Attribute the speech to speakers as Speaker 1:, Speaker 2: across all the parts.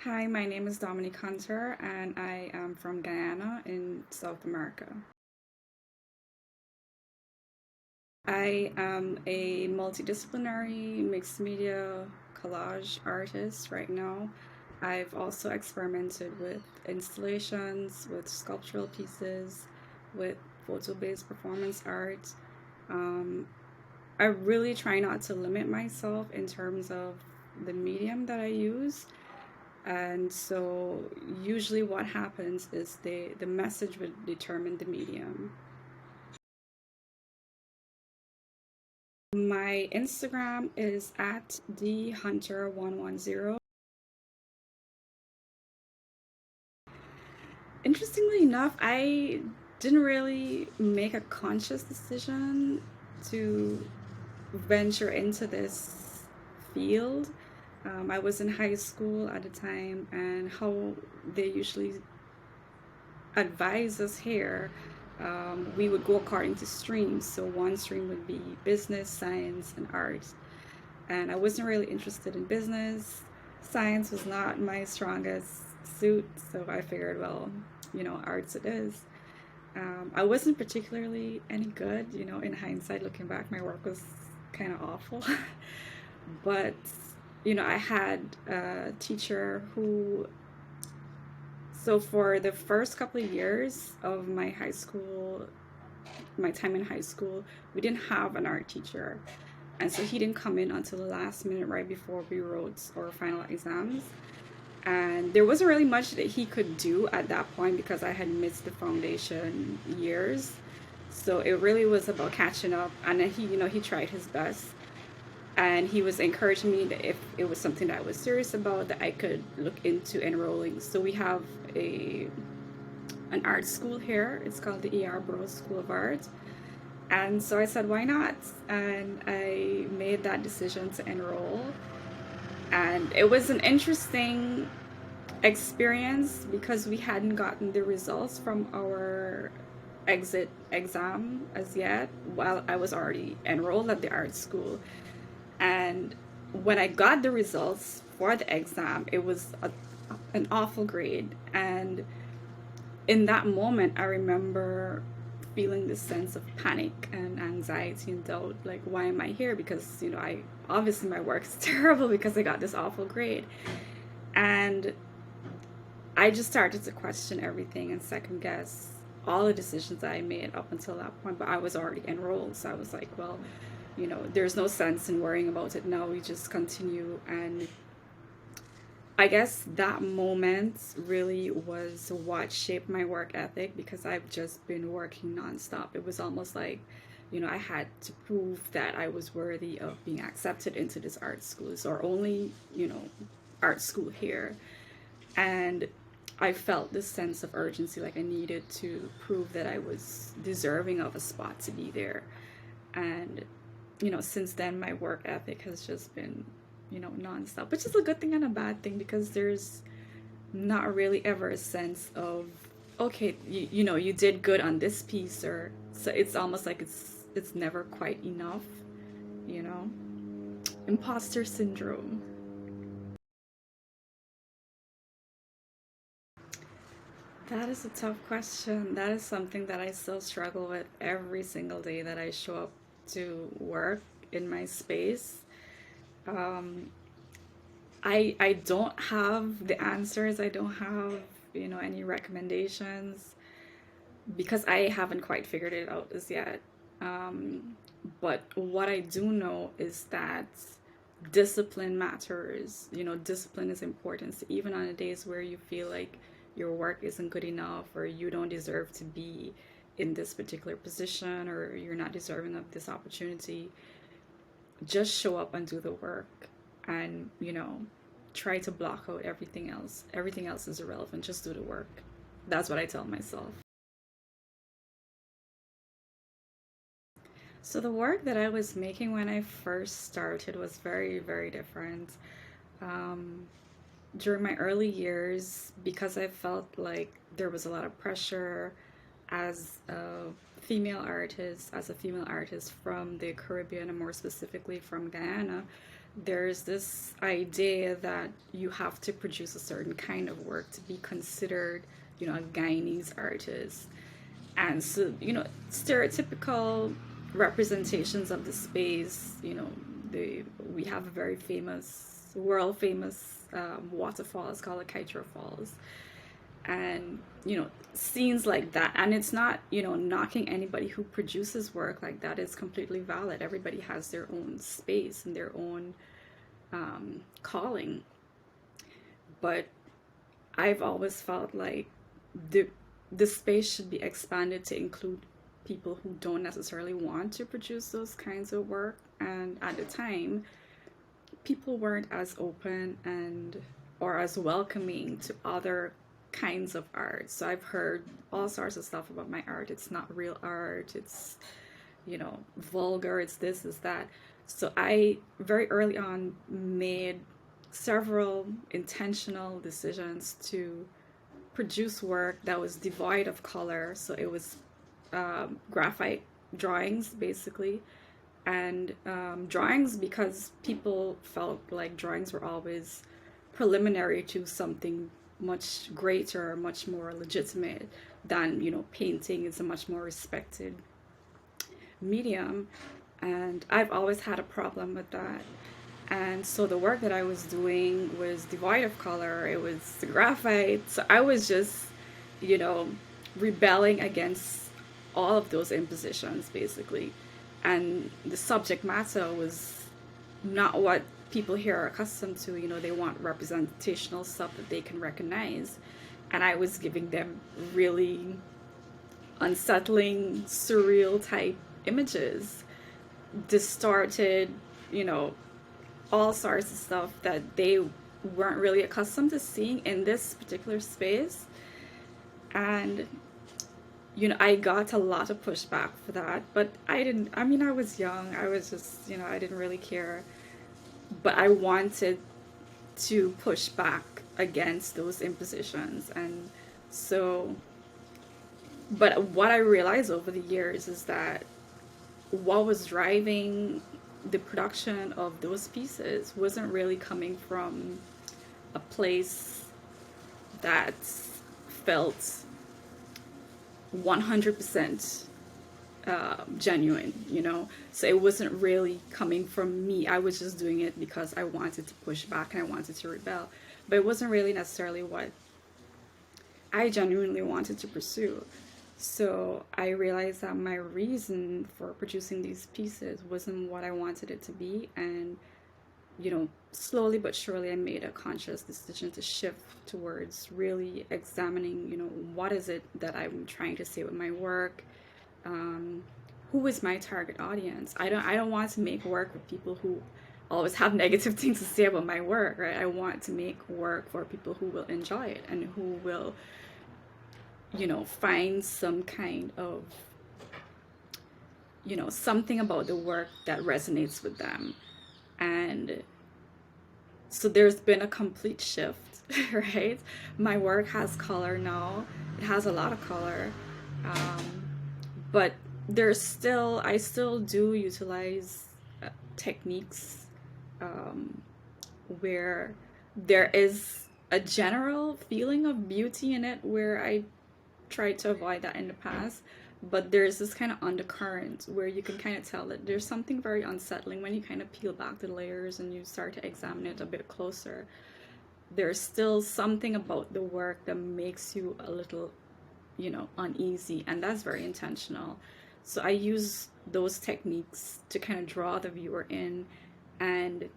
Speaker 1: Hi, my name is Dominique Hunter, and I am from Guyana in South America. I am a multidisciplinary mixed media collage artist right now. I've also experimented with installations, with sculptural pieces, with photo-based performance art. Um, I really try not to limit myself in terms of the medium that I use. And so usually what happens is the message would determine the medium. My Instagram is at dhunter110. Interestingly enough, I didn't really make a conscious decision to venture into this field. I was in high school at the time, and how they usually advise us here, we would go according to streams. So one stream would be business, science, and art. And I wasn't really interested in business. Science was not my strongest suit, so I figured, well, arts it is. I wasn't particularly any good, in hindsight, looking back, my work was kind of awful. But, I had a teacher who so for the first couple of years of my time in high school, we didn't have an art teacher. And so he didn't come in until the last minute right before we wrote our final exams. And there wasn't really much that he could do at that point because I had missed the foundation years. So it really was about catching up. And then he tried his best, and he was encouraging me that if it was something that I was serious about, that I could look into enrolling. So we have a an art school here. It's called the ER Bros School of Art. And so I said, why not? And I made that decision to enroll. And it was an interesting experience because we hadn't gotten the results from our exit exam as yet, while I was already enrolled at the art school. And when I got the results for the exam, it was an awful grade. And in that moment, I remember feeling this sense of panic and anxiety and doubt. Like, why am I here? Because, I obviously my work is terrible because I got this awful grade. And I just started to question everything and second guess all the decisions I made up until that point. But I was already enrolled. So I was like, well, there's no sense in worrying about it now. We just continue. And I guess that moment really was what shaped my work ethic because I've just been working nonstop. It was almost like, I had to prove that I was worthy of being accepted into this art school. It's our only, art school here. And I felt this sense of urgency, like I needed to prove that I was deserving of a spot to be there. And since then, my work ethic has just been, nonstop, which is a good thing and a bad thing because there's not really ever a sense of, okay, you did good on this piece, or so it's almost like it's never quite enough, you know? Imposter syndrome. That is a tough question. That is something that I still struggle with every single day that I show up to work in my space. Um, I don't have the answers. I don't have, any recommendations because I haven't quite figured it out as yet. But what I do know is that discipline matters. Discipline is important. So even on the days where you feel like your work isn't good enough or you don't deserve to be in this particular position or you're not deserving of this opportunity, just show up and do the work and try to block out everything else. Everything else is irrelevant. Just do the work. That's what I tell myself. So the work that I was making when I first started was very, very different. um, During my early years, because I felt like there was a lot of pressure as a female artist from the Caribbean, and more specifically from Guyana, there's this idea that you have to produce a certain kind of work to be considered, a Guyanese artist. And so, stereotypical representations of the space, we have a very famous, world famous waterfall. It's called the Kaitra Falls. And, scenes like that. And it's not, knocking anybody who produces work like that. Is completely valid. Everybody has their own space and their own calling. But I've always felt like the the space should be expanded to include people who don't necessarily want to produce those kinds of work. And at the time, people weren't as open and or as welcoming to other kinds of art. So I've heard all sorts of stuff about my art. It's not real art. It's, vulgar. It's this, it's that. So I very early on made several intentional decisions to produce work that was devoid of color. So it was graphite drawings, basically. And drawings, because people felt like drawings were always preliminary to something much greater, much more legitimate than, painting is a much more respected medium. And I've always had a problem with that. And so the work that I was doing was devoid of color. It was graphite. So I was just, you know, rebelling against all of those impositions, basically. And the subject matter was not what people here are accustomed to. They want representational stuff that they can recognize. And I was giving them really unsettling, surreal type images, distorted, you know, all sorts of stuff that they weren't really accustomed to seeing in this particular space. And I got a lot of pushback for that, but I was young. I was just, I didn't really care. But I wanted to push back against those impositions. And so, but what I realized over the years is that what was driving the production of those pieces wasn't really coming from a place that felt 100% genuine. So it wasn't really coming from me. I was just doing it because I wanted to push back and I wanted to rebel, but it wasn't really necessarily what I genuinely wanted to pursue. So I realized that my reason for producing these pieces wasn't what I wanted it to be. And slowly but surely I made a conscious decision to shift towards really examining, what is it that I'm trying to say with my work. Who is my target audience? I don't want to make work with people who always have negative things to say about my work, right? I want to make work for people who will enjoy it and who will, find some kind of, something about the work that resonates with them. And so there's been a complete shift, right? My work has color now. It has a lot of color. But I still do utilize techniques where there is a general feeling of beauty in it, where I tried to avoid that in the past. But there's this kind of undercurrent where you can kind of tell that there's something very unsettling when you kind of peel back the layers and you start to examine it a bit closer. There's still something about the work that makes you a little, uneasy, and that's very intentional. So I use those techniques to kind of draw the viewer in and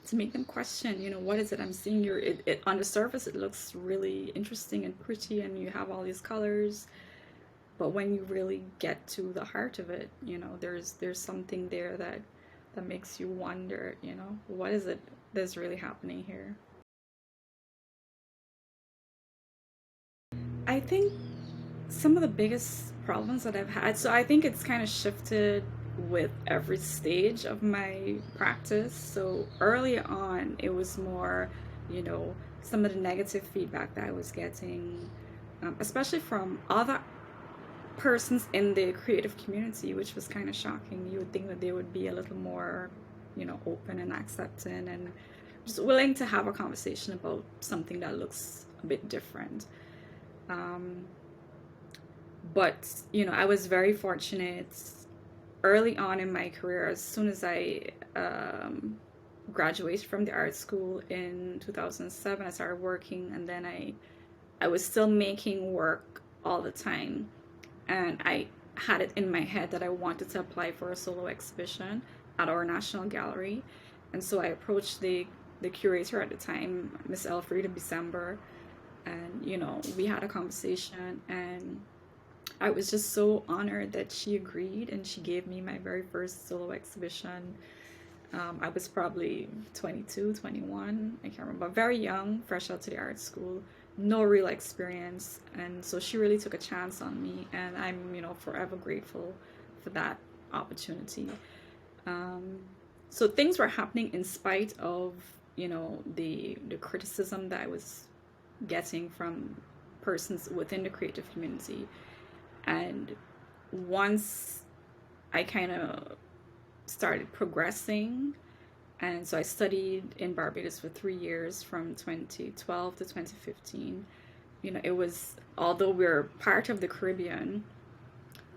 Speaker 1: to make them question, what is it I'm seeing here? On the surface, it looks really interesting and pretty, and you have all these colors. But when you really get to the heart of it, there's something there that makes you wonder, what is it that's really happening here? I think some of the biggest problems that I've had, so I think it's kind of shifted with every stage of my practice. So early on, it was more, some of the negative feedback that I was getting, especially from other persons in the creative community, which was kind of shocking. You would think that they would be a little more open and accepting and just willing to have a conversation about something that looks a bit different. Um, but I was very fortunate early on in my career. As soon as I graduated from the art school in 2007, I started working, and then I was still making work all the time, and I had it in my head that I wanted to apply for a solo exhibition at our national gallery. And so I approached the curator at the time, Miss Elfrida December, and we had a conversation, and I was just so honored that she agreed and she gave me my very first solo exhibition. I was probably 22, 21, I can't remember, very young, fresh out to the art school, no real experience. And so she really took a chance on me, and I'm, forever grateful for that opportunity. Um, so things were happening in spite of, the criticism that I was getting from persons within the creative community. And once I kind of started progressing, and so I studied in Barbados for 3 years from 2012 to 2015. It was, although we're part of the Caribbean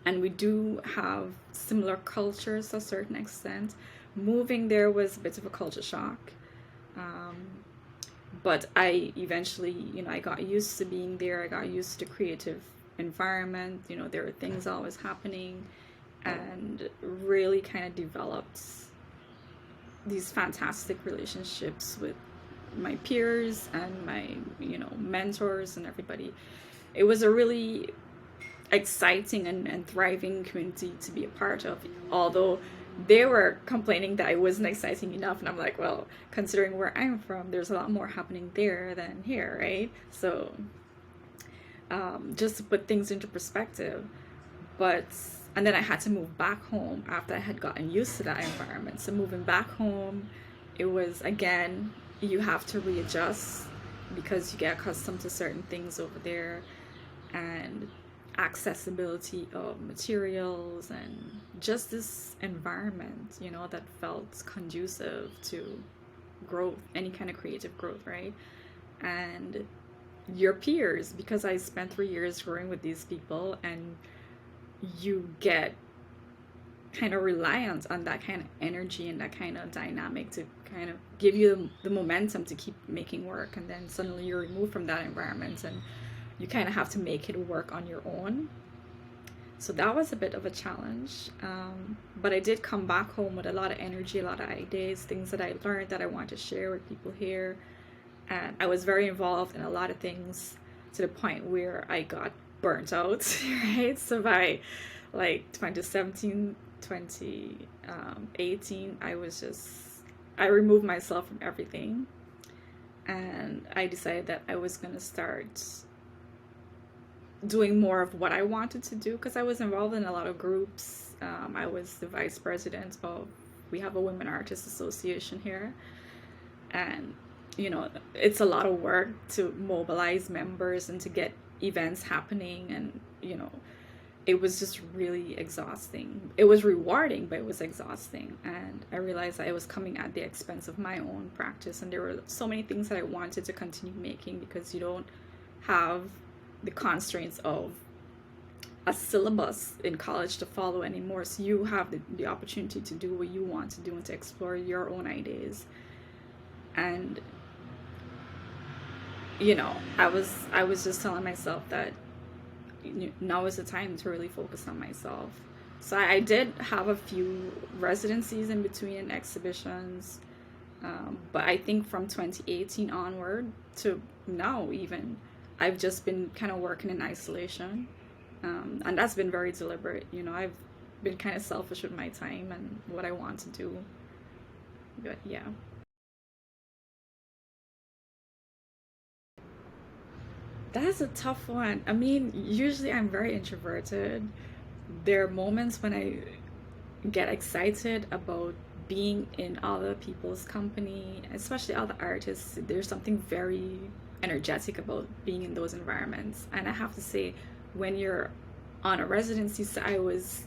Speaker 1: and we do have similar cultures to a certain extent, moving there was a bit of a culture shock. Um, but I eventually, I got used to being there. I got used to the creative environment. There were things always happening, and really kind of developed these fantastic relationships with my peers and my, mentors and everybody. It was a really exciting and thriving community to be a part of, although they were complaining that it wasn't exciting enough. And I'm like, well, considering where I'm from, there's a lot more happening there than here, right? So just to put things into perspective. But and then I had to move back home after I had gotten used to that environment. So moving back home, it was, again, you have to readjust because you get accustomed to certain things over there, and accessibility of materials and just this environment, that felt conducive to growth, any kind of creative growth, right? And your peers, because I spent 3 years growing with these people, and you get kind of reliant on that kind of energy and that kind of dynamic to kind of give you the momentum to keep making work. And then suddenly you're removed from that environment and you kind of have to make it work on your own. So that was a bit of a challenge. But I did come back home with a lot of energy, a lot of ideas, things that I learned that I want to share with people here. And I was very involved in a lot of things to the point where I got burnt out, right? So by like 2017, 2018, I removed myself from everything. And I decided that I was going to start doing more of what I wanted to do, because I was involved in a lot of groups. I was the vice president of, we have a Women Artists Association here. And, it's a lot of work to mobilize members and to get events happening. And, it was just really exhausting. It was rewarding, but it was exhausting. And I realized that it was coming at the expense of my own practice. And there were so many things that I wanted to continue making, because you don't have the constraints of a syllabus in college to follow anymore. So you have the opportunity to do what you want to do and to explore your own ideas. And I was just telling myself that now is the time to really focus on myself. So I did have a few residencies in between exhibitions, but I think from 2018 onward to now, even, I've just been kind of working in isolation, and that's been very deliberate. I've been kind of selfish with my time and what I want to do. But yeah. That's a tough one. I mean, usually I'm very introverted. There are moments when I get excited about being in other people's company, especially other artists. There's something very energetic about being in those environments. And I have to say, when you're on a residency, so I was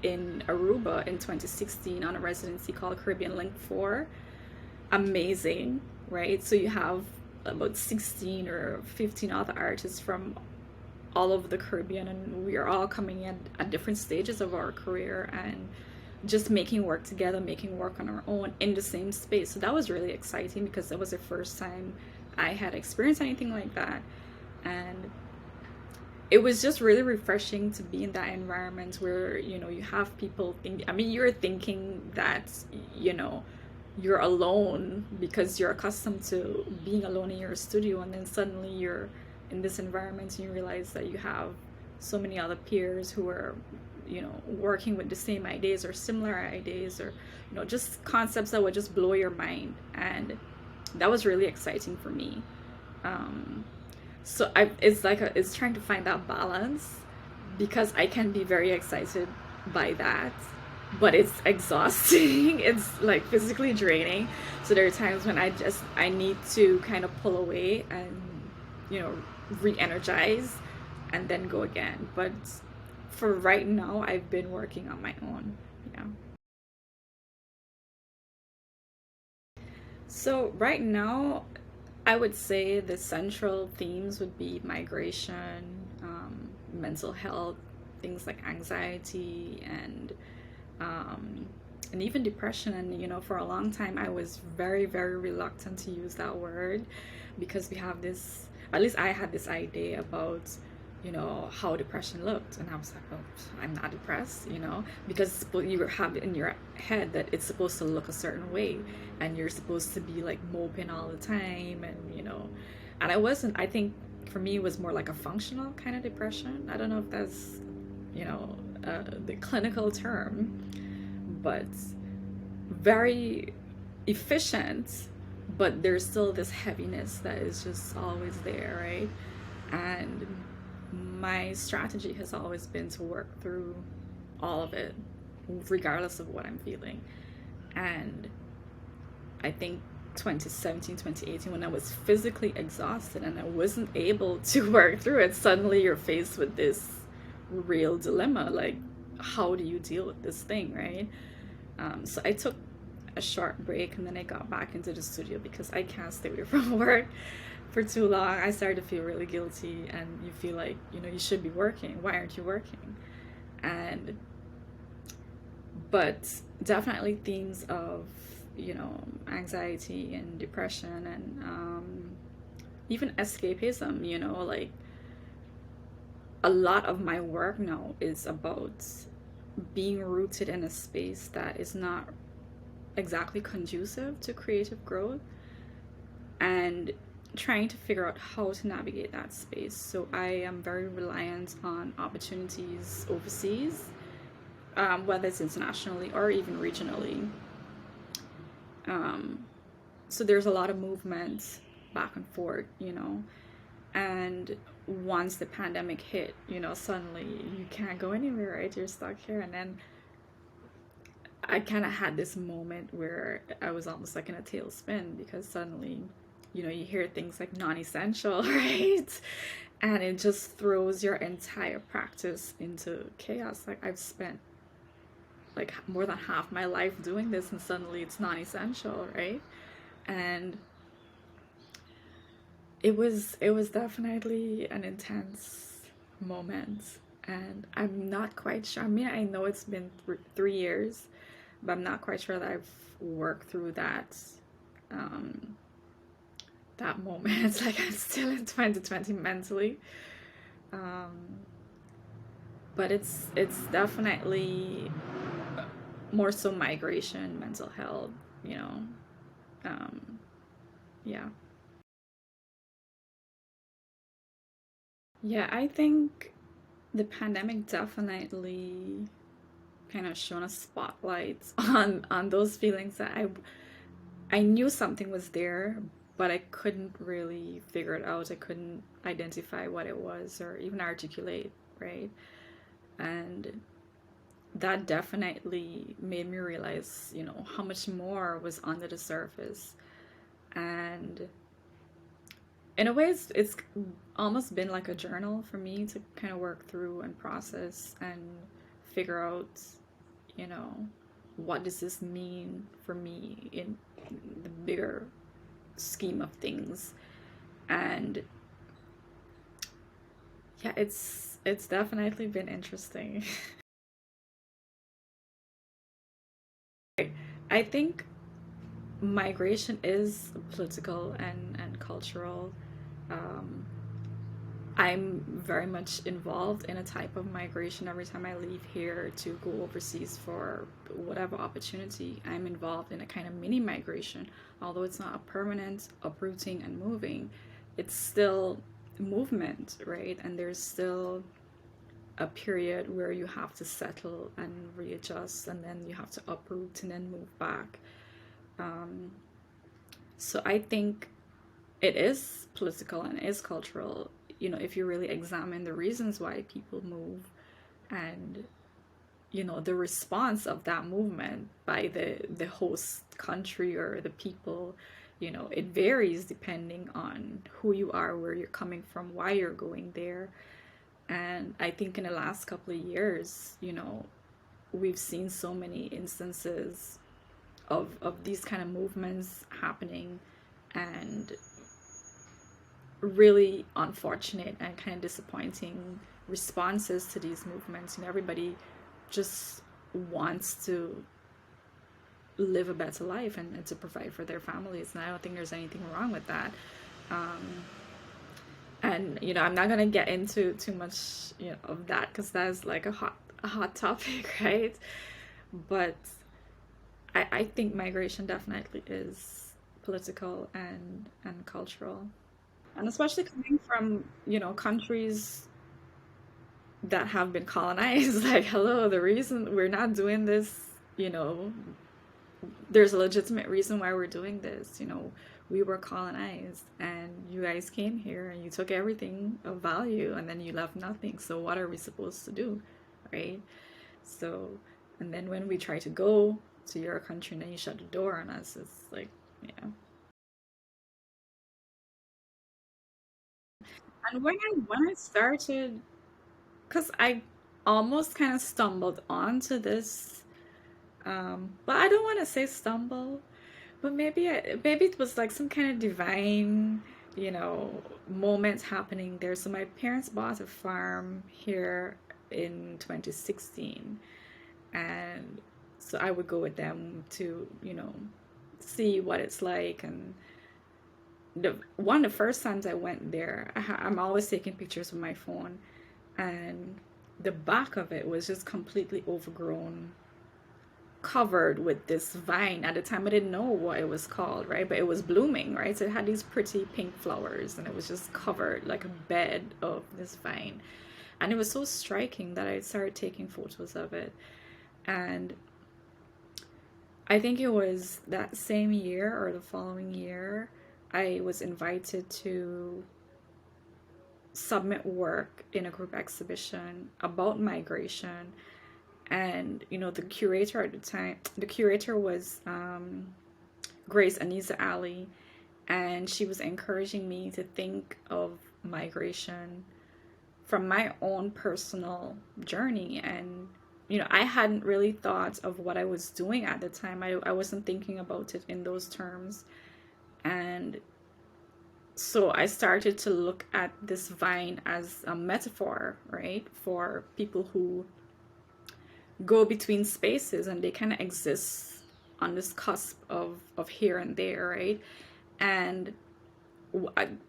Speaker 1: in Aruba in 2016 on a residency called Caribbean Link 4. Amazing, right? So you have about 16 or 15 other artists from all over the Caribbean, and we are all coming in at different stages of our career and just making work together, making work on our own in the same space. So that was really exciting because that was the first time I had experienced anything like that. And it was just really refreshing to be in that environment where, you have people think, I mean, you're thinking that, you know, you're alone because you're accustomed to being alone in your studio, and then suddenly you're in this environment and you realize that you have so many other peers who are, working with the same ideas or similar ideas, or, just concepts that would just blow your mind. And that was really exciting for me. um, it's like it's trying to find that balance, because I can be very excited by that, but it's exhausting. It's like physically draining. So there are times when I need to kind of pull away and, you know, re-energize and then go again. But for right now, I've been working on my own. Yeah. So right now, I would say the central themes would be migration, mental health, things like anxiety, um, and even depression. And for a long time, I was very, very reluctant to use that word, because we have this. At least I had this idea about, how depression looked, and I was like, oh, I'm not depressed, because you have in your head that it's supposed to look a certain way, and you're supposed to be like moping all the time, and and I wasn't. I think for me it was more like a functional kind of depression. I don't know if that's, the clinical term, but very efficient, but there's still this heaviness that is just always there, right? And my strategy has always been to work through all of it, regardless of what I'm feeling. And I think 2017, 2018, when I was physically exhausted and I wasn't able to work through it, suddenly you're faced with this real dilemma, like, how do you deal with this thing, right? So I took a short break, and then I got back into the studio because I can't stay away from work for too long. I started to feel really guilty, and you feel like, you should be working. Why aren't you working? And but definitely themes of, anxiety and depression, and even escapism. Like, a lot of my work now is about being rooted in a space that is not exactly conducive to creative growth, and trying to figure out how to navigate that space. So I am very reliant on opportunities overseas, whether it's internationally or even regionally. Um, so there's a lot of movement back and forth, and once the pandemic hit, suddenly you can't go anywhere, right? You're stuck here. And then I kind of had this moment where I was almost like in a tailspin, because suddenly, you hear things like non-essential, right? And it just throws your entire practice into chaos. Like, I've spent like more than half my life doing this, and suddenly it's non-essential, right? And it was definitely an intense moment, and I'm not quite sure. I mean, I know it's been 3 years, but I'm not quite sure that I've worked through um, that moment. Like, I'm still in 2020 mentally, um, but it's definitely more so migration, mental health, you know. Um, yeah, yeah. I think the pandemic definitely kind of shone a spotlight on those feelings that I knew something was there, but I couldn't really figure it out. I couldn't identify what it was or even articulate, right? And that definitely made me realize, how much more was under the surface. And in a way, it's almost been like a journal for me to kind of work through and process and figure out. you know, what does this mean for me in the bigger scheme of things? And yeah, it's definitely been interesting. I think migration is political and cultural. Um, I'm very much involved in a type of migration every time I leave here to go overseas for whatever opportunity. I'm involved in a kind of mini migration, although it's not a permanent uprooting and moving. It's still movement, right? And there's still a period where you have to settle and readjust, and then you have to uproot and then move back. Um, so I think it is political and it is cultural, if you really examine the reasons why people move and, the response of that movement by the host country or the people, it varies depending on who you are, where you're coming from, why you're going there. And I think in the last couple of years, we've seen so many instances of these kind of movements happening, and really unfortunate and kind of disappointing responses to these movements. Everybody just wants to live a better life and to provide for their families, and I don't think there's anything wrong with that. Um, and I'm not gonna get into too much of that, because that's like a hot topic, right? But I think migration definitely is political and cultural, and especially coming from countries that have been colonized. Like, hello, the reason we're not doing this, you know there's a legitimate reason why we're doing this. We were colonized, and you guys came here and you took everything of value, and then you left nothing. So what are we supposed to do, right? So, and then when we try to go to your country and then you shut the door on us, it's like, yeah. And when I started, because I almost kind of stumbled onto this, but I don't want to say stumble, but maybe it was like some kind of divine, moment happening there. So my parents bought a farm here in 2016, and so I would go with them to, see what it's like. And one of the first times I went there, I'm always taking pictures with my phone, and the back of it was just completely overgrown, covered with this vine. At the time, I didn't know what it was called, right? But it was blooming, right? So it had these pretty pink flowers, and it was just covered like a bed of this vine. And it was so striking that I started taking photos of it. And I think it was that same year or the following year, I was invited to submit work in a group exhibition about migration. And the curator at the time, the curator was Grace Anisa Ali, and she was encouraging me to think of migration from my own personal journey. And I hadn't really thought of what I was doing at the time. I wasn't thinking about it in those terms. And so I started to look at this vine as a metaphor, right, for people who go between spaces, and they kind of exist on this cusp of here and there, right? And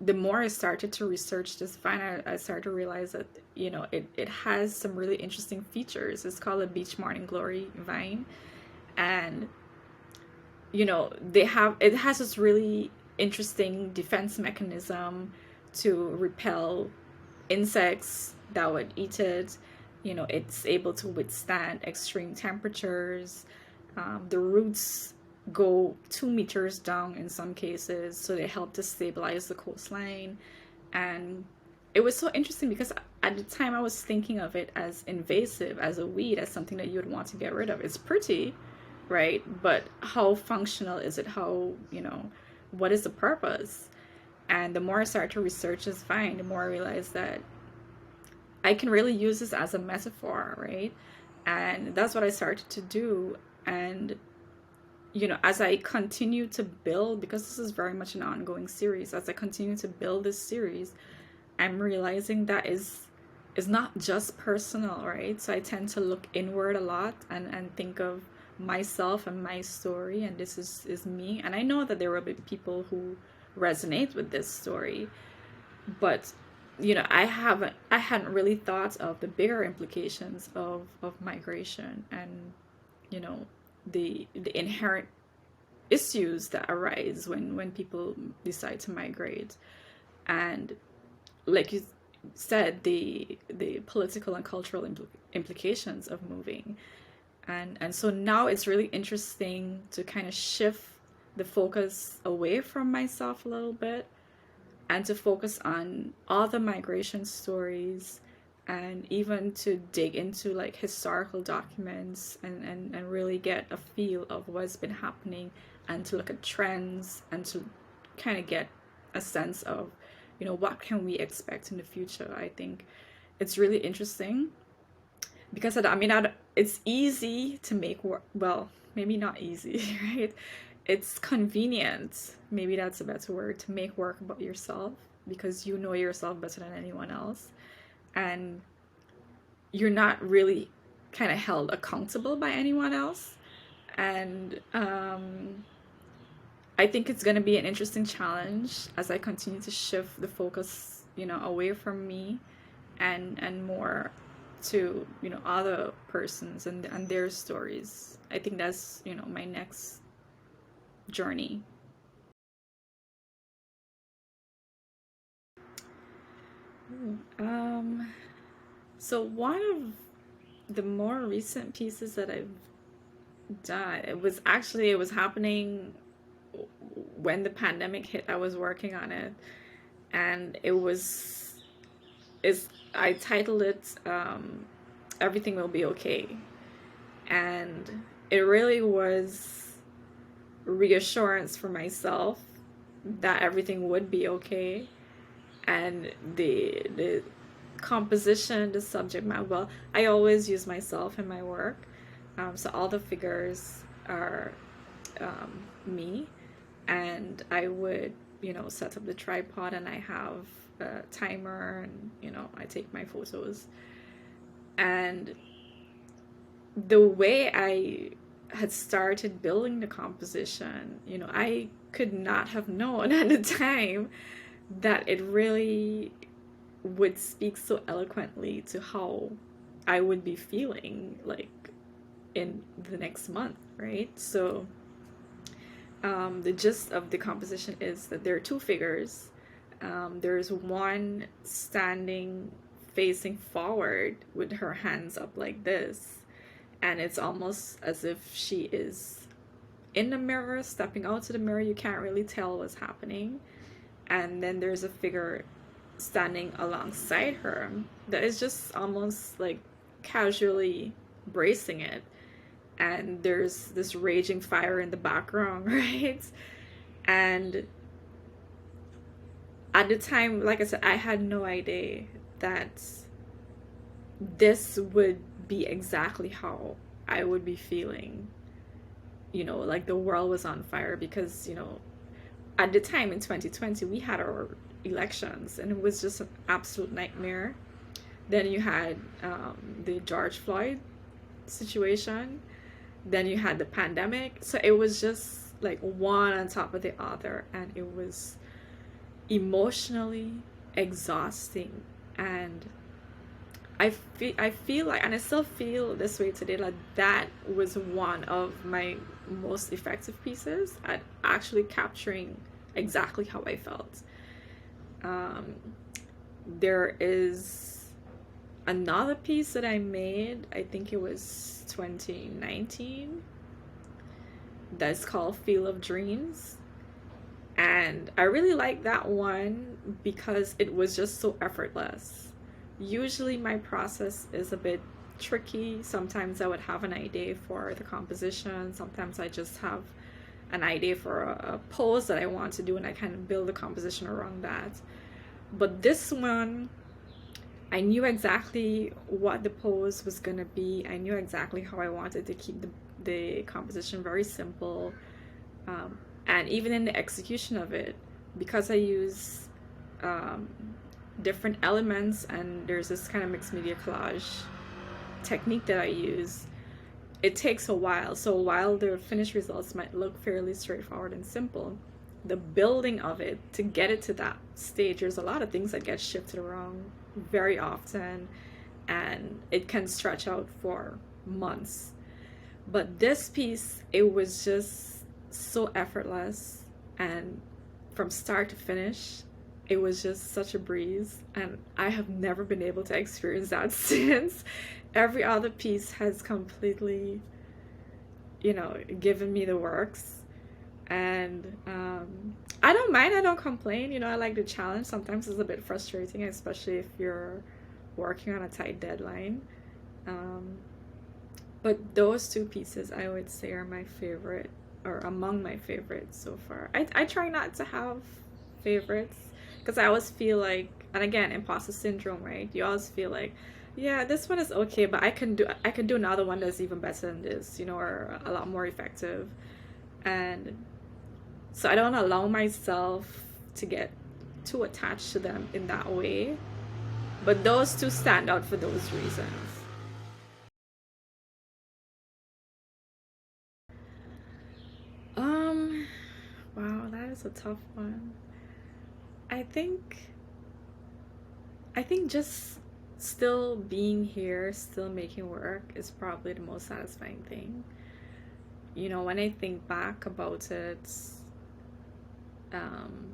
Speaker 1: the more I started to research this vine, I started to realize that it has some really interesting features. It's called a beach morning glory vine, and it has this really interesting defense mechanism to repel insects that would eat it. It's able to withstand extreme temperatures. The roots go 2 meters down in some cases, so they help to stabilize the coastline. And it was so interesting because at the time I was thinking of it as invasive, as a weed, as something that you would want to get rid of. It's pretty, right? But how functional is it? What is the purpose? And the more I started to research this vine, the more I realized that I can really use this as a metaphor, right? And that's what I started to do. And as I continue to build, because this is very much an ongoing series, as I continue to build this series, I'm realizing that is not just personal, right? So I tend to look inward a lot, and think of myself and my story, and this is me. And I know that there will be people who resonate with this story, but I hadn't really thought of the bigger implications of migration, and the inherent issues that arise when people decide to migrate. And like you said, the political and cultural implications of moving. And so now it's really interesting to kind of shift the focus away from myself a little bit, and to focus on all the migration stories, and even to dig into like historical documents, and really get a feel of what's been happening, and to look at trends, and to kind of get a sense of what can we expect in the future. I think it's really interesting, because it's easy to make work, well, maybe not easy, right? It's convenient, maybe that's a better word, to make work about yourself, because you know yourself better than anyone else, and you're not really kind of held accountable by anyone else. And I think it's going to be an interesting challenge as I continue to shift the focus, away from me, and more to other persons, and their stories. I think that's my next journey. Um, so one of the more recent pieces that I've done, it was happening when the pandemic hit. I was working on it, and is I titled it "Everything Will Be Okay," and it really was reassurance for myself that everything would be okay. And the composition, the subject matter, well, I always use myself in my work, so all the figures are me, and I would set up the tripod, and I have a timer, and I take my photos. And the way I had started building the composition, I could not have known at the time that it really would speak so eloquently to how I would be feeling like in the next month, right? So the gist of the composition is that there are two figures. There's one standing facing forward with her hands up like this, and it's almost as if she is in the mirror, stepping out to the mirror. You can't really tell what's happening. And then there's a figure standing alongside her that is just almost like casually bracing it, and there's this raging fire in the background, right? And at the time, like I said, I had no idea that this would be exactly how I would be feeling, like the world was on fire. Because at the time in 2020 we had our elections, and it was just an absolute nightmare. Then you had the George Floyd situation, then you had the pandemic, so it was just like one on top of the other, and it was emotionally exhausting. And I feel like, and I still feel this way today, like that was one of my most effective pieces at actually capturing exactly how I felt. Um, there is another piece that I made, I think it was 2019, that's called Field of Dreams. And I really like that one because it was just so effortless. Usually my process is a bit tricky. Sometimes I would have an idea for the composition. Sometimes I just have an idea for a pose that I want to do, and I kind of build a composition around that. But this one, I knew exactly what the pose was gonna be. I knew exactly how I wanted to keep the composition very simple. Um, and even in the execution of it, because I use um, different elements and there's this kind of mixed media collage technique that I use, it takes a while. So while the finished results might look fairly straightforward and simple, the building of it to get it to that stage, there's a lot of things that get shifted around very often, and it can stretch out for months. But this piece, it was just so effortless, and from start to finish, it was just such a breeze, and I have never been able to experience that since. Every other piece has completely, given me the works, and I don't mind, I don't complain. I like the challenge. Sometimes it's a bit frustrating, especially if you're working on a tight deadline. Um, but those two pieces, I would say, are my favorite, or among my favorites so far. I try not to have favorites because I always feel like, and again, imposter syndrome, right? You always feel like, yeah, this one is okay, but I can do another one that's even better than this, or a lot more effective. And so I don't allow myself to get too attached to them in that way. But those two stand out for those reasons. Um, wow, that is a tough one. I think I think just still being here, still making work is probably the most satisfying thing. When I think back about it, um,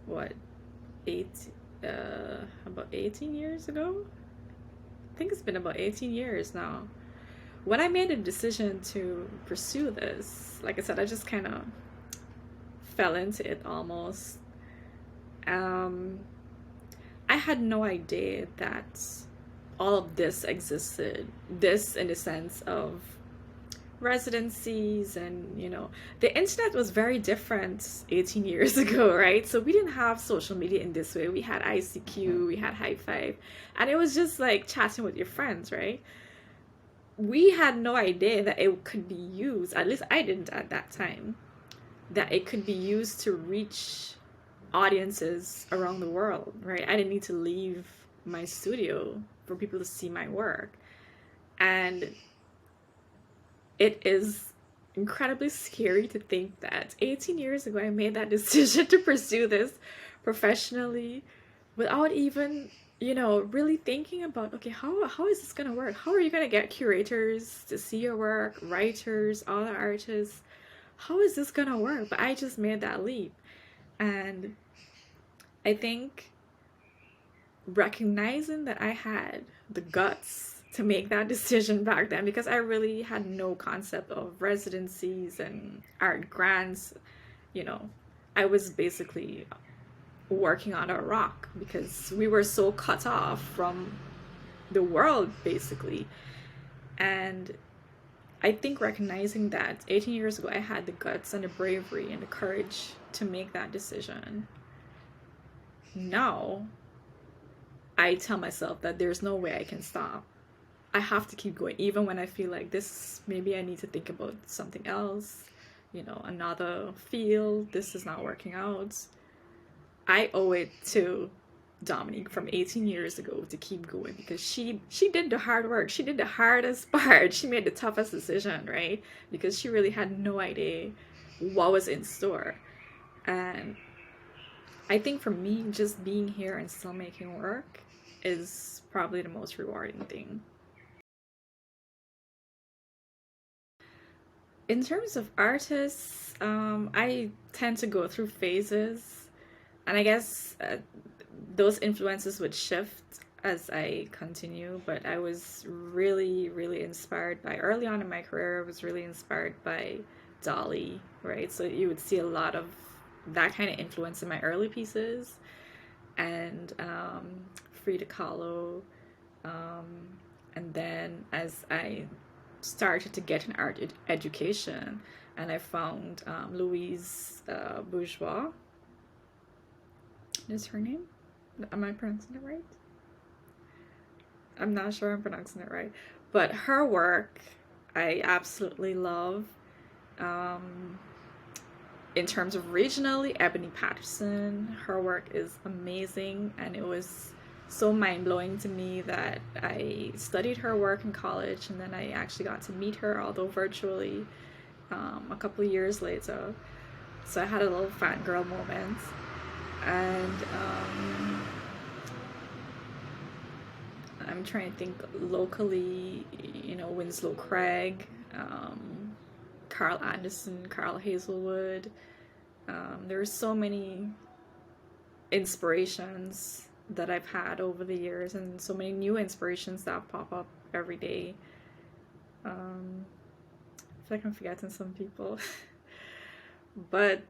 Speaker 1: what, eight, about 18 years ago? I think it's been about 18 years now. When I made a decision to pursue this, like I said, I just kind of fell into it almost. Um, I had no idea that all of this existed. This, in the sense of residencies, and the internet was very different 18 years ago, right? So we didn't have social media in this way. We had ICQ, we had High Five, and it was just like chatting with your friends, right? We had no idea that it could be used, at least I didn't at that time, that it could be used to reach audiences around the world, right? I didn't need to leave my studio for people to see my work. And it is incredibly scary to think that 18 years ago I made that decision to pursue this professionally without even, really thinking about, okay, how is this gonna work? How are you gonna get curators to see your work, writers, other artists? How is this gonna work? But I just made that leap. And I think recognizing that I had the guts to make that decision back then, because I really had no concept of residencies and art grants, you know, I was basically working on a rock because we were so cut off from the world, basically. And I think recognizing that 18 years ago, I had the guts and the bravery and the courage to make that decision. Now, I tell myself that there's no way I can stop. I have to keep going, even when I feel like this, maybe I need to think about something else, another field, this is not working out. I owe it to Dominique from 18 years ago to keep going, because she did the hard work. She did the hardest part. She made the toughest decision, right? Because she really had no idea what was in store. And I think for me, just being here and still making work is probably the most rewarding thing. In terms of artists, I tend to go through phases, and I guess those influences would shift as I continue. But I was really, really inspired by, early on in my career, I was really inspired by Dolly, right? So you would see a lot of that kind of influence in my early pieces, and Frida Kahlo. Um, and then as I started to get an education, and I found Louise Bourgeois, is her name? Am I pronouncing it right? I'm not sure I'm pronouncing it right, but her work I absolutely love. Um, in terms of regionally, Ebony Patterson, her work is amazing, and it was so mind blowing to me that I studied her work in college, and then I actually got to meet her, although virtually, a couple of years later. So I had a little fangirl moment, and I'm trying to think locally, Winslow Craig, Carl Anderson, Carl Hazelwood. There's so many inspirations that I've had over the years, and so many new inspirations that pop up every day. I feel like I'm forgetting some people, but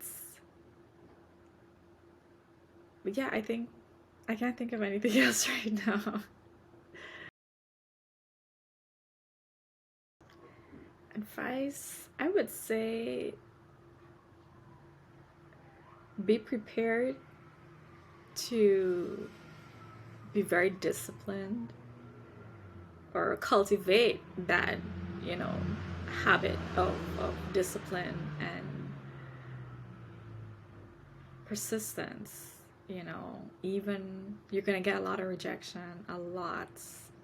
Speaker 1: yeah, I think I can't think of anything else right now. Advice, I would say be prepared to be very disciplined or cultivate that, you know, habit of discipline and persistence. Even you're gonna get a lot of rejection, a lot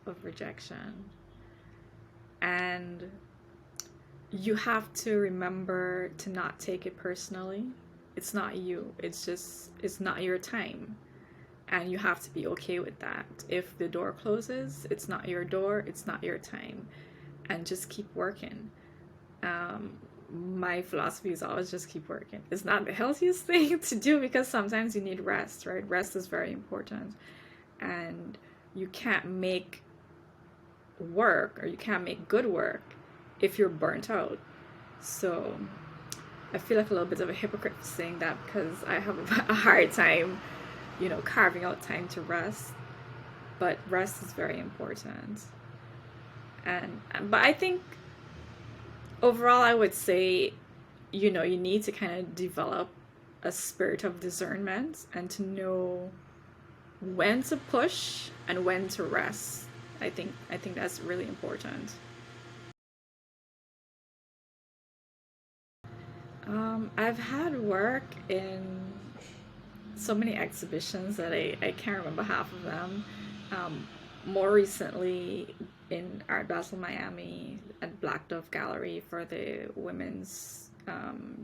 Speaker 1: of rejection. And you have to remember to not take it personally. It's not you, it's not your time. And you have to be okay with that. If the door closes, it's not your door, it's not your time. And just keep working. Um, my philosophy is always just keep working. It's not the healthiest thing to do because sometimes you need rest, right? Rest is very important. And you can't make work or you can't make good work if you're burnt out. So I feel like a little bit of a hypocrite for saying that because I have a hard time, carving out time to rest. But rest is very important. But I think overall, I would say, you need to kind of develop a spirit of discernment and to know when to push and when to rest. I think that's really important. I've had work in so many exhibitions that I can't remember half of them. Um, More recently in Art Basel Miami at Black Dove Gallery for the women's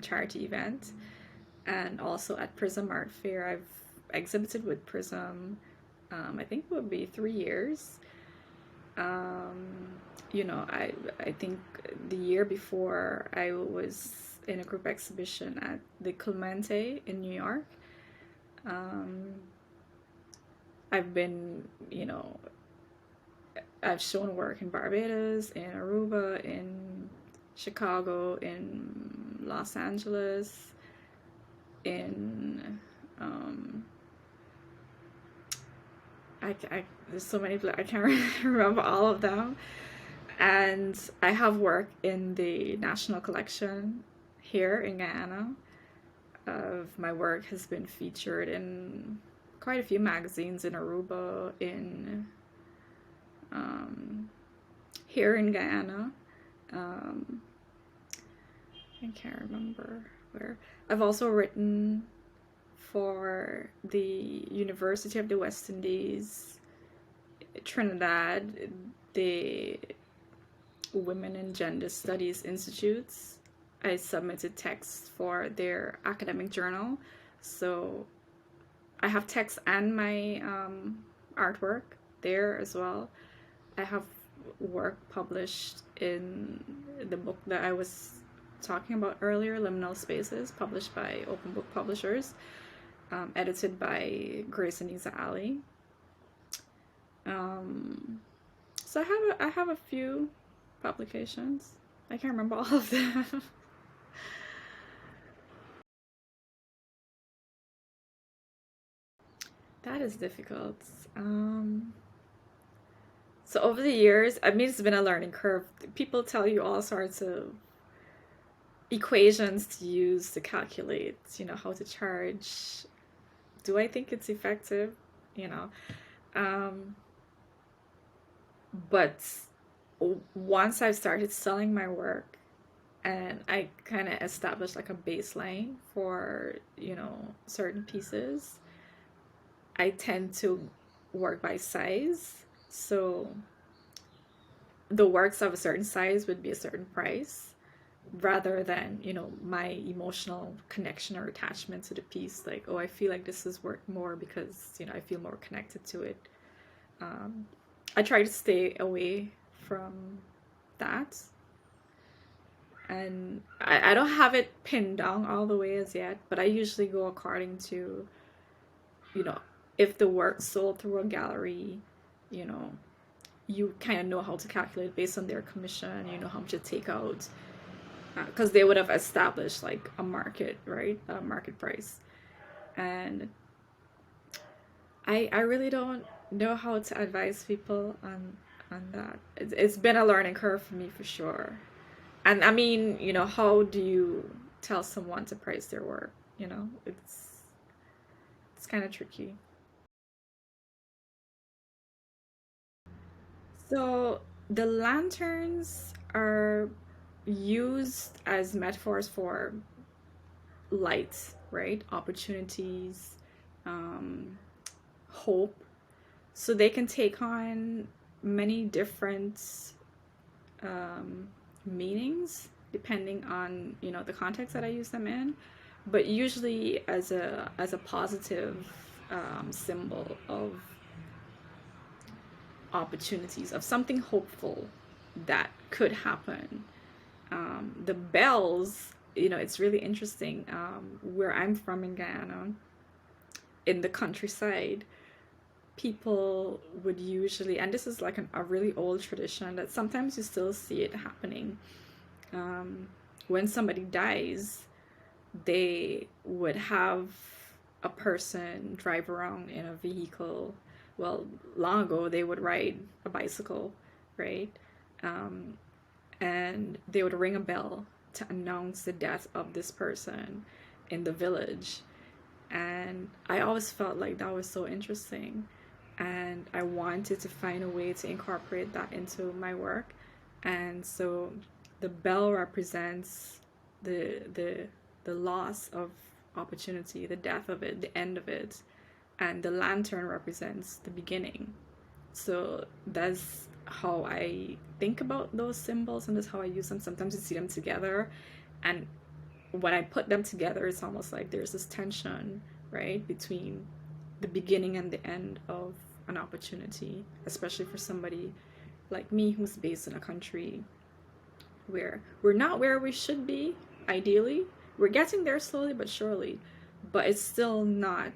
Speaker 1: charity event, and also at Prism Art Fair. I've exhibited with Prism, I think it would be 3 years. Um, I think the year before I was in a group exhibition at the Clemente in New York. Um, I've been, I've shown work in Barbados, in Aruba, in Chicago, in Los Angeles, in there's so many I can't remember all of them. And I have work in the National Collection here in Guyana. Of my work has been featured in quite a few magazines in Aruba, in here in Guyana. Um, I can't remember where. I've also written for the University of the West Indies, Trinidad, the Women and Gender Studies Institutes. I submitted texts for their academic journal. So I have text and my artwork there as well. I have work published in the book that I was talking about earlier, Liminal Spaces, published by Open Book Publishers, edited by Grace Anisa Ali. So I have a few publications. I can't remember all of them. That is difficult. Um, so over the years, I mean, it's been a learning curve. People tell you all sorts of equations to use to calculate, how to charge. Do I think it's effective? You know, um, But once I started selling my work and I kind of established like a baseline for, certain pieces, I tend to work by size. So the works of a certain size would be a certain price rather than, my emotional connection or attachment to the piece. Like, oh, I feel like this is worth more because, I feel more connected to it. Um, I try to stay away from that. And I don't have it pinned down all the way as yet, but I usually go according to, you know, if the work sold through a gallery, you know, you kind of know how to calculate based on their commission, you know how much to take out, because they would have established like a market, right? A market price. And I really don't know how to advise people on that. It's been a learning curve for me for sure. And I mean, how do you tell someone to price their work? It's kind of tricky. So the lanterns are used as metaphors for light, right? Opportunities, um, hope. So they can take on many different um, meanings depending on the context that I use them in, but usually as a positive symbol of opportunities, of something hopeful that could happen. The bells, it's really interesting. Where I'm from in Guyana, in the countryside, people would usually, and this is like a really old tradition that sometimes you still see it happening. Um, when somebody dies, they would have a person drive around in a vehicle. Well, long ago, they would ride a bicycle, right? Um, and they would ring a bell to announce the death of this person in the village. And I always felt like that was so interesting. And I wanted to find a way to incorporate that into my work. And so the bell represents the the loss of opportunity, the death of it, the end of it, and the lantern represents the beginning. So that's how I think about those symbols, and that's how I use them. Sometimes you see them together, and when I put them together, it's almost like there's this tension, right, between the beginning and the end of an opportunity, especially for somebody like me who's based in a country where we're not where we should be, ideally. We're getting there slowly but surely, but it's still not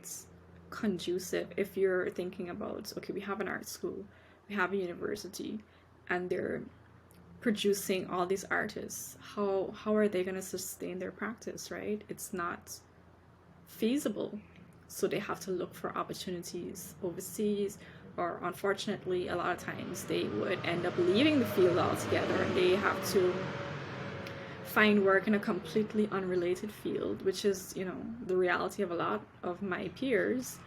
Speaker 1: conducive if you're thinking about, okay, we have an art school, we have a university, and they're producing all these artists. How are they going to sustain their practice, right? It's not feasible. So they have to look for opportunities overseas, or unfortunately, a lot of times they would end up leaving the field altogether and they have to find work in a completely unrelated field, which is, the reality of a lot of my peers.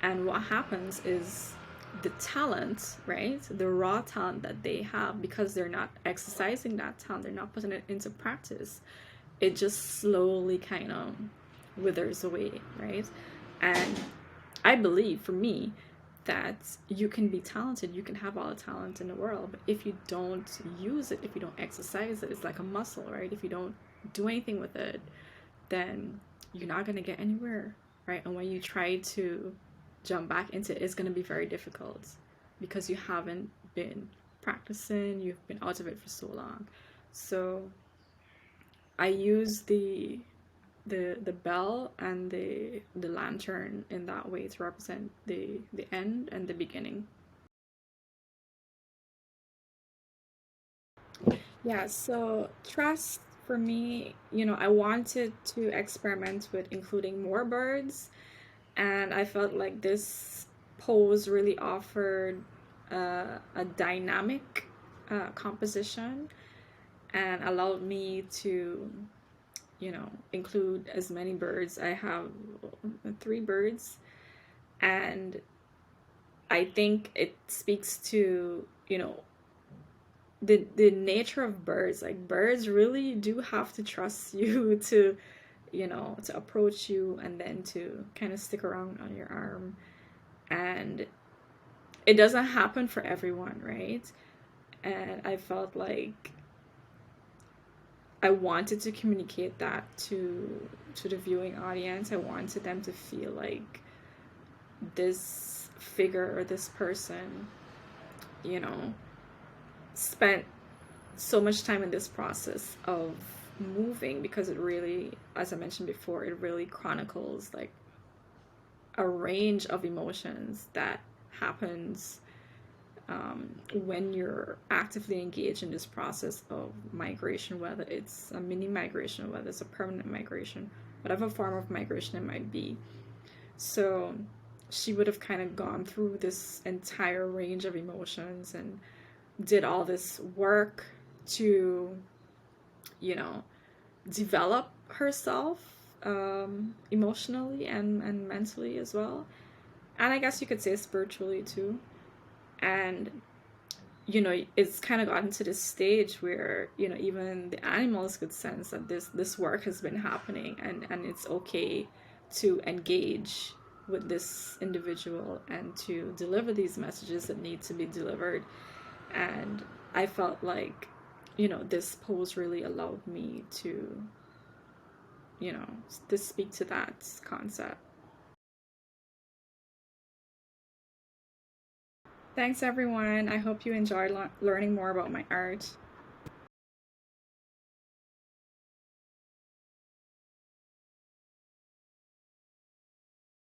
Speaker 1: And what happens is the talent, right? The raw talent that they have, because they're not exercising that talent, they're not putting it into practice, it just slowly kind of withers away, right? And I believe for me that you can be talented, you can have all the talent in the world, but if you don't use it, if you don't exercise it, it's like a muscle, right? If you don't do anything with it, then you're not going to get anywhere, right? And when you try to jump back into it, it's going to be very difficult because you haven't been practicing, you've been out of it for so long. So I use the bell and the lantern in that way to represent the end and the beginning. Yeah, so trust for me, I wanted to experiment with including more birds, and I felt like this pose really offered a dynamic composition and allowed me to, include as many birds. I have three birds, and I think it speaks to, you know, the nature of birds. Like birds really do have to trust you to, you know, to approach you and then to kind of stick around on your arm. And it doesn't happen for everyone, right? And I felt like I wanted to communicate that to the viewing audience. I wanted them to feel like this figure or this person, you know, spent so much time in this process of moving, because it really, as I mentioned before, it really chronicles like a range of emotions that happens when you're actively engaged in this process of migration, whether it's a mini migration, whether it's a permanent migration, whatever form of migration it might be. So she would have kind of gone through this entire range of emotions and did all this work to, you know, develop herself emotionally and mentally as well. And I guess you could say spiritually too. And, you know, it's kind of gotten to this stage where, you know, even the animals could sense that this work has been happening, and it's okay to engage with this individual and to deliver these messages that need to be delivered. And I felt like, you know, this pose really allowed me to, you know, to speak to that concept. Thanks everyone. I hope you enjoyed learning more about my art.